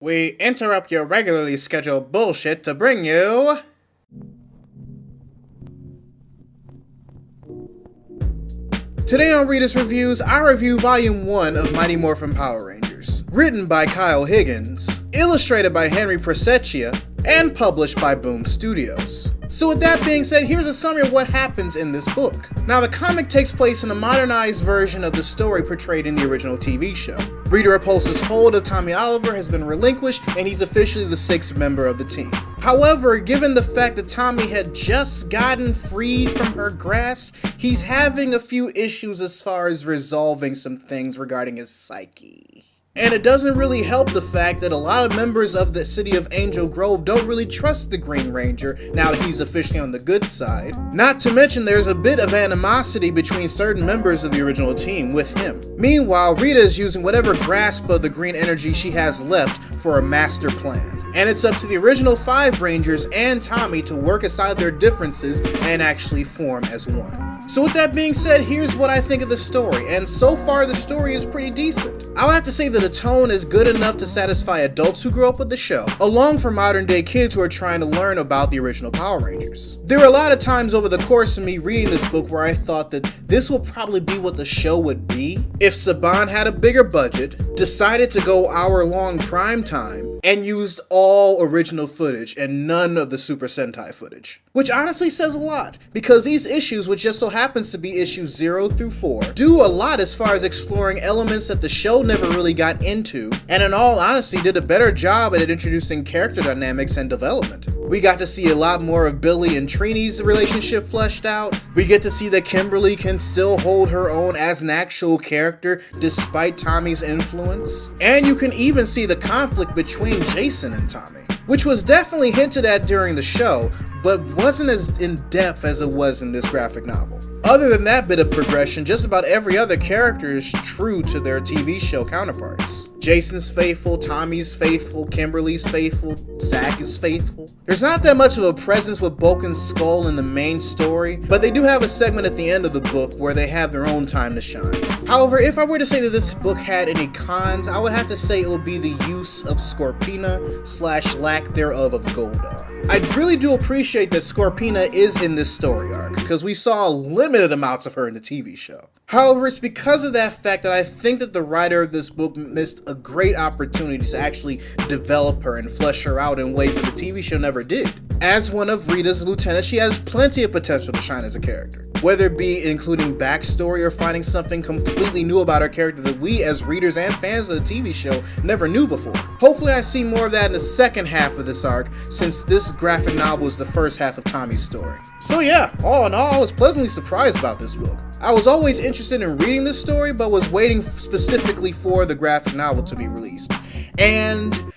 We interrupt your regularly scheduled bullshit to bring you... Today on Readus Reviews, I review Volume 1 of Mighty Morphin Power Rangers. Written by Kyle Higgins, illustrated by Hendry Prasetya, and published by Boom Studios. So with that being said, here's a summary of what happens in this book. Now, the comic takes place in a modernized version of the story portrayed in the original TV show. Rita Repulsa's hold of Tommy Oliver has been relinquished, and he's officially the 6th member of the team. However, given the fact that Tommy had just gotten freed from her grasp, he's having a few issues as far as resolving some things regarding his psyche. And it doesn't really help the fact that a lot of members of the city of Angel Grove don't really trust the Green Ranger now that he's officially on the good side. Not to mention there's a bit of animosity between certain members of the original team with him. Meanwhile, Rita is using whatever grasp of the green energy she has left for a master plan. And it's up to the original 5 Rangers and Tommy to work aside their differences and actually form as one. So with that being said, here's what I think of the story, and so far the story is pretty decent. I'll have to say that the tone is good enough to satisfy adults who grew up with the show, along for modern day kids who are trying to learn about the original Power Rangers. There were a lot of times over the course of me reading this book where I thought that this will probably be what the show would be if Saban had a bigger budget, decided to go hour-long prime time, and used all original footage and none of the Super Sentai footage. Which honestly says a lot, because these issues, which just so happens to be issues 0 through 4, do a lot as far as exploring elements that the show never really got into, and in all honesty did a better job at introducing character dynamics and development. We got to see a lot more of Billy and Trini's relationship fleshed out. We get to see that Kimberly can still hold her own as an actual character despite Tommy's influence. And you can even see the conflict between Jason and Tommy, which was definitely hinted at during the show, but wasn't as in-depth as it was in this graphic novel. Other than that bit of progression, just about every other character is true to their TV show counterparts. Jason's faithful, Tommy's faithful, Kimberly's faithful, Zack is faithful. There's not that much of a presence with Bulk and Skull in the main story, but they do have a segment at the end of the book where they have their own time to shine. However, if I were to say that this book had any cons, I would have to say it would be the use of Scorpina / lack thereof of Goldar. I really do appreciate that Scorpina is in this story arc, because we saw limited amounts of her in the TV show. However, it's because of that fact that I think that the writer of this book missed a great opportunity to actually develop her and flesh her out in ways that the TV show never did. As one of Rita's lieutenants, she has plenty of potential to shine as a character. Whether it be including backstory or finding something completely new about her character that we as readers and fans of the TV show never knew before. Hopefully I see more of that in the second half of this arc, since this graphic novel is the first half of Tommy's story. So yeah, all in all, I was pleasantly surprised about this book. I was always interested in reading this story, but was waiting specifically for the graphic novel to be released. And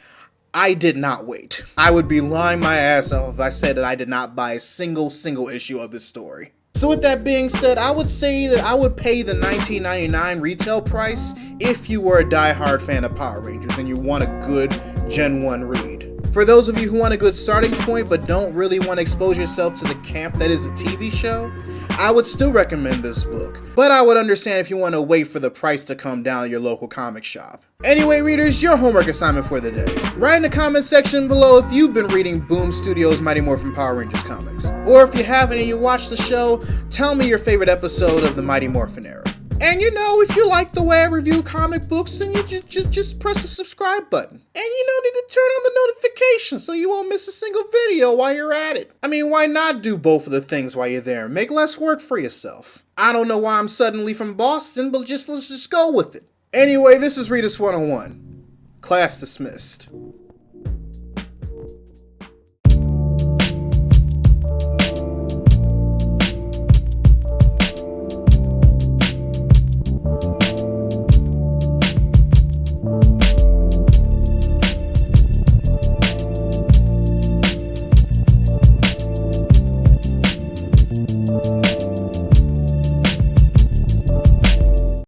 I did not wait. I would be lying my ass off if I said that I did not buy a single issue of this story. So with that being said, I would say that I would pay the $19.99 retail price if you were a die-hard fan of Power Rangers and you want a good Gen 1 read. For those of you who want a good starting point but don't really want to expose yourself to the camp that is a TV show, I would still recommend this book, but I would understand if you want to wait for the price to come down at your local comic shop. Anyway, readers, your homework assignment for the day. Write in the comment section below if you've been reading Boom Studios' Mighty Morphin Power Rangers comics. Or if you haven't and you watched the show, tell me your favorite episode of the Mighty Morphin era. And you know, if you like the way I review comic books, then you just press the subscribe button. And you don't need to turn on the notifications so you won't miss a single video while you're at it. I mean, why not do both of the things while you're there? Make less work for yourself. I don't know why I'm suddenly from Boston, but let's just go with it. Anyway, this is Readus 101. Class dismissed.